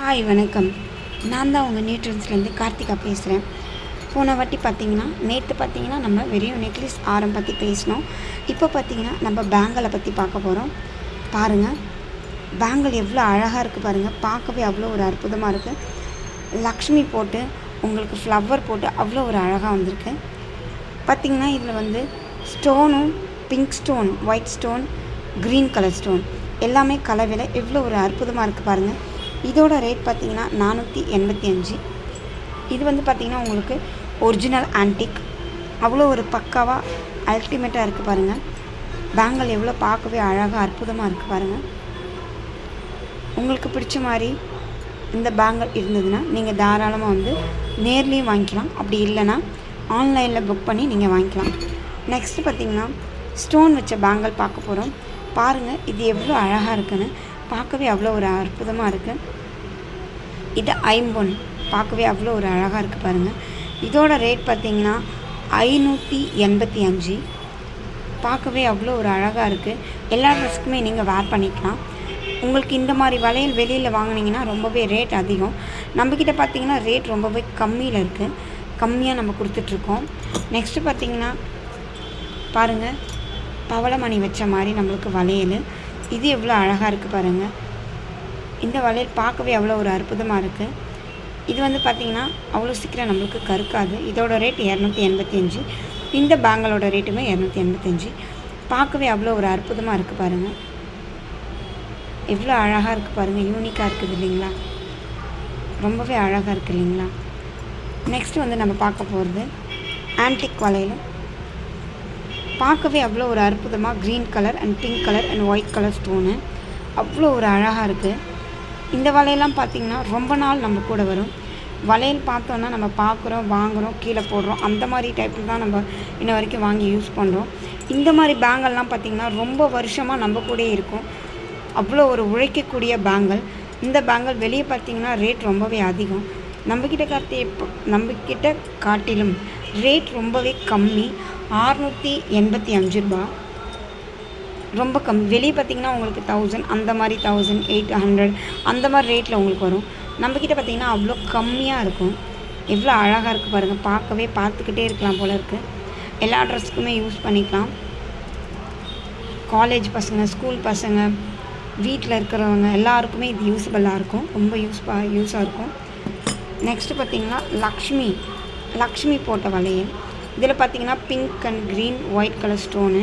Hi வணக்கம். நான் தான் உங்கள் நியூட்ரன்ஸ்லேருந்து கார்த்திகா பேசுகிறேன். போன வாட்டி நேற்று நம்ம வெறும் நெக்லஸ் ஆரம் பற்றி பேசினோம். இப்போ நம்ம பேங்கிளை பற்றி பார்க்க போகிறோம். பாருங்கள், பேங்கிள் எவ்வளோ அழகாக இருக்குது பாருங்கள். பார்க்கவே அவ்வளோ ஒரு அற்புதமாக இருக்குது. லக்ஷ்மி போட்டு உங்களுக்கு ஃப்ளவர் போட்டு அவ்வளோ ஒரு அழகாக வந்திருக்கு. இதில் ஸ்டோனும் pink stone, white stone, green colour stone எல்லாமே கலவையில் எவ்வளோ ஒரு அற்புதமாக இருக்குது பாருங்கள். இதோட ரேட் 485. இது உங்களுக்கு ஒரிஜினல் ஆன்டிக், அவ்வளோ ஒரு பக்காவாக அல்டிமேட்டாக இருக்குது பாருங்கள். பேங்கிள் எவ்வளோ பார்க்கவே அழகாக அற்புதமாக இருக்குது பாருங்கள். உங்களுக்கு பிடிச்ச மாதிரி இந்த பேங்கிள் இருந்ததுன்னா நீங்கள் தாராளமாக நேர்லேயும் வாங்கிக்கலாம். அப்படி இல்லைன்னா ஆன்லைனில் புக் பண்ணி நீங்கள் வாங்கிக்கலாம். நெக்ஸ்ட்டு ஸ்டோன் வச்ச பேங்கிள் பார்க்க போகிறோம். பாருங்கள், இது எவ்வளோ அழகாக இருக்குன்னு. பார்க்கவே அவ்வளோ ஒரு அற்புதமாக இருக்குது. இது ஐம்பொன், பார்க்கவே அவ்வளோ ஒரு அழகாக இருக்குது பாருங்கள். இதோட ரேட் 585. பார்க்கவே அவ்வளோ ஒரு அழகாக இருக்குது. எல்லா ட்ரெஸ்க்குமே நீங்கள் வேர் பண்ணிக்கலாம். உங்களுக்கு இந்த மாதிரி வளையல் வெளியில் வாங்கினீங்கன்னா ரொம்பவே ரேட் அதிகம். நம்மக்கிட்ட ரேட் ரொம்பவே கம்மியில் இருக்குது. கம்மியாக நம்ம கொடுத்துட்ருக்கோம். நெக்ஸ்ட்டு பாருங்கள், பவளமணி வச்ச மாதிரி நம்மளுக்கு வளையல். இது எவ்வளோ அழகாக இருக்குது பாருங்கள். இந்த வளையல் பார்க்கவே அவ்வளோ ஒரு அற்புதமாக இருக்குது. இது அவ்வளோ சீக்கிரம் நம்மளுக்கு கருக்காது. இதோட ரேட் 285. இந்த பேங்கிளோட ரேட்டுமே 285. பார்க்கவே அவ்வளோ ஒரு அற்புதமாக இருக்குது பாருங்கள். எவ்வளோ அழகாக இருக்குது பாருங்கள். யூனிக்காக இருக்குது இல்லைங்களா? ரொம்பவே அழகாக இருக்குது இல்லைங்களா? நெக்ஸ்ட்டு நம்ம பார்க்க போகிறது ஆன்டிக் வளையல். பார்க்கவே அவ்வளோ ஒரு அற்புதமாக green colour and pink colour and white colour stone அவ்வளோ ஒரு அழகாக இருக்குது. இந்த வளையல்லாம் ரொம்ப நாள் நம்ம கூட வரும். வளையல் பார்த்தோன்னா நம்ம பார்க்குறோம், வாங்குகிறோம், கீழே போடுறோம், அந்த மாதிரி டைப்பில் தான் நம்ம இன்ன வரைக்கும் வாங்கி யூஸ் பண்ணுறோம். இந்த மாதிரி பேங்கல்லாம் ரொம்ப வருஷமாக நம்ம கூட இருக்கும். அவ்வளோ ஒரு உழைக்கக்கூடிய பேங்கிள். இந்த பேங்கிள் வெளியே ரேட் ரொம்பவே அதிகம். நம்மக்கிட்ட காட்டிலும் ரேட் ரொம்பவே கம்மி. 685 ரூபா, ரொம்ப கம்மி. வெளியே உங்களுக்கு 1000 அந்த மாதிரி, 1800 அந்த மாதிரி ரேட்டில் உங்களுக்கு வரும். நம்மக்கிட்ட அவ்வளோ கம்மியாக இருக்கும். எவ்வளோ அழகாக இருக்குது பாருங்கள். பார்த்துக்கிட்டே இருக்கலாம் போல் இருக்குது. எல்லா ட்ரெஸ்ஸுக்குமே யூஸ் பண்ணிக்கலாம். காலேஜ் பசங்க, ஸ்கூல் பசங்க, வீட்டில் இருக்கிறவங்க எல்லாருக்குமே இது யூஸ்ஃபுல்லாக இருக்கும். ரொம்ப யூஸாக இருக்கும். நெக்ஸ்ட்டு லக்ஷ்மி போட்ட வளையல். இதில் pink and green white colour stone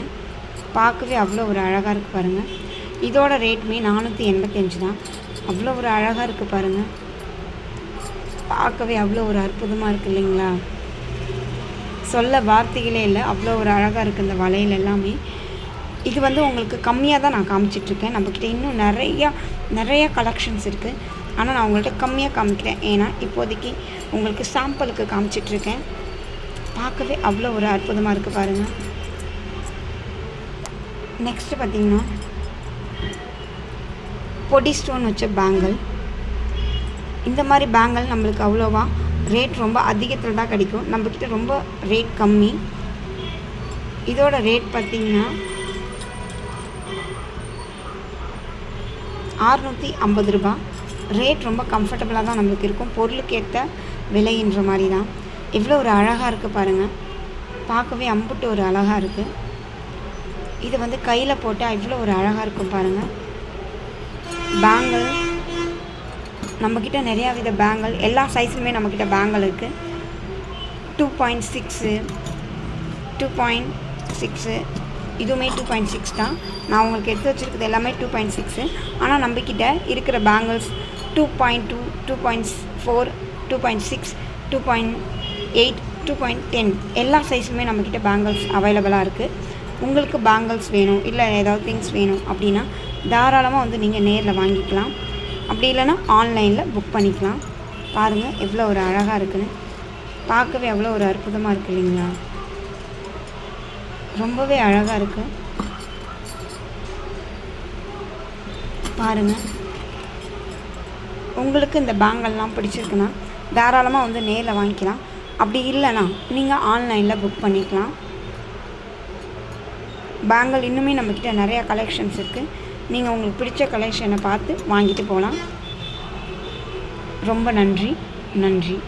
பார்க்கவே அவ்வளோ ஒரு அழகாக இருக்குது பாருங்கள். இதோட ரேட்டுமே 485 தான். அவ்வளோ ஒரு அழகாக இருக்குது பாருங்கள். பார்க்கவே அவ்வளோ ஒரு அற்புதமாக இருக்குது இல்லைங்களா? சொல்ல வார்த்தைகளே இல்லை, அவ்வளோ ஒரு அழகாக இருக்குது இந்த வளையல் எல்லாமே. இது உங்களுக்கு கம்மியாக தான் நான் காமிச்சிட்ருக்கேன். நம்மக்கிட்ட இன்னும் நிறைய கலெக்ஷன்ஸ் இருக்குது. ஆனால் நான் உங்கள்கிட்ட கம்மியாக காமிக்கிறேன். ஏன்னா இப்போதைக்கு உங்களுக்கு சாம்பிளுக்கு காமிச்சிட்ருக்கேன். பார்க்கவே அவ்வளோ ஒரு அற்புதமாக இருக்குது பாருங்கள். நெக்ஸ்ட்டு பொடி ஸ்டோன் வச்ச பேங்கிள். இந்த மாதிரி பேங்கிள் நம்மளுக்கு அவ்வளோவா ரேட் ரொம்ப அதிகத்தில் தான் கிடைக்கும். நம்மக்கிட்ட ரொம்ப ரேட் கம்மி. இதோட ரேட் 650 ரூபா. ரேட் ரொம்ப கம்ஃபர்டபுளாக தான் நம்மளுக்கு இருக்கும். பொருளுக்கு ஏற்ற விலைன்ற மாதிரி தான். எவ்வளோ ஒரு அழகாக இருக்குது பாருங்கள். பார்க்கவே அம்புட்டு ஒரு அழகாக இருக்குது. இது கையில் போட்டால் இவ்வளோ ஒரு அழகாக இருக்கும் பாருங்கள். பேங்கிள் நம்மக்கிட்ட நிறையா வித பேங்கிள், எல்லா சைஸுமே நம்மக்கிட்ட பேங்கிள் இருக்குது. 2.6, 2.6, இதுவுமே 2.6 தான். நான் உங்களுக்கு எடுத்து வச்சுருக்கிறது எல்லாமே 2.6. ஆனால் நம்மக்கிட்ட இருக்கிற பேங்கிள்ஸ் 2.2, 2.4, 2.6, 2.8, 2.10 எல்லா சைஸுமே நம்மக்கிட்ட பேங்கிள்ஸ் அவைலபிளாக இருக்குது. உங்களுக்கு பேங்கிள்ஸ் வேணும், இல்லை ஏதாவது திங்ஸ் வேணும் அப்படின்னா தாராளமாக நீங்கள் நேரில் வாங்கிக்கலாம். அப்படி இல்லைன்னா ஆன்லைனில் புக் பண்ணிக்கலாம். பாருங்கள் எவ்வளோ ஒரு அழகாக இருக்குன்னு. பார்க்கவே எவ்வளோ ஒரு அற்புதமாக இருக்குது இல்லைங்களா? ரொம்பவே அழகாக இருக்குது பாருங்கள். உங்களுக்கு இந்த பேங்கிள்லாம் பிடிச்சிருக்குன்னா தாராளமாக நேரில் வாங்கிக்கலாம். அப்படி இல்லைன்னா நீங்கள் ஆன்லைனில் புக் பண்ணிக்கலாம். பேங்கிள் இன்னுமே நம்மக்கிட்ட நிறையா கலெக்ஷன்ஸ் இருக்குது. நீங்கள் உங்களுக்கு பிடிச்ச கலெக்ஷனை பார்த்து வாங்கிட்டு போகலாம். ரொம்ப நன்றி. நன்றி.